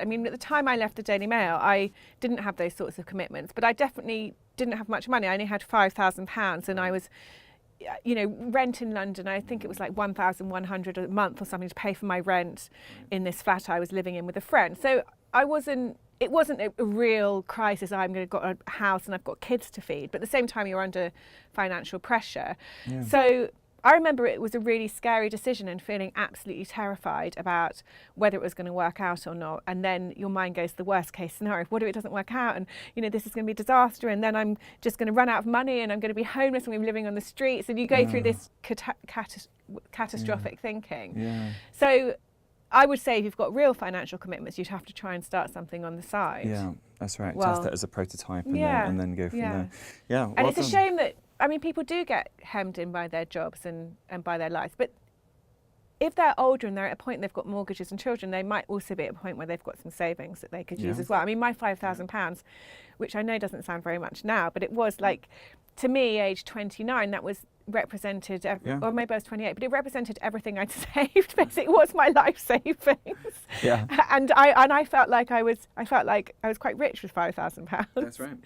mean, at the time I left the Daily Mail, I didn't have those sorts of commitments, but I definitely didn't have much money. I only had £5,000 and I was, rent in London, I think it was like 1,100 a month or something to pay for my rent in this flat I was living in with a friend. So it wasn't a real crisis. I'm going to got a house and I've got kids to feed, but at the same time you're under financial pressure. Yeah. So I remember it was a really scary decision and feeling absolutely terrified about whether it was going to work out or not. And then your mind goes to the worst case scenario. What if it doesn't work out? And, this is going to be a disaster. And then I'm just going to run out of money and I'm going to be homeless and I'm living on the streets. And you go through this catastrophic thinking. Yeah. So I would say if you've got real financial commitments, you'd have to try and start something on the side. Yeah, that's right. Test it as a prototype and then go from there. Yeah. And it's a shame that, people do get hemmed in by their jobs and by their lives, but if they're older and they're at a point they've got mortgages and children, they might also be at a point where they've got some savings that they could use as well. My £5,000, which I know doesn't sound very much now, but it was like, to me, age 29, that was represented, or maybe I was 28, but it represented everything I'd saved. Basically, it was my life savings. Yeah. And I felt like I was quite rich with £5,000. That's right.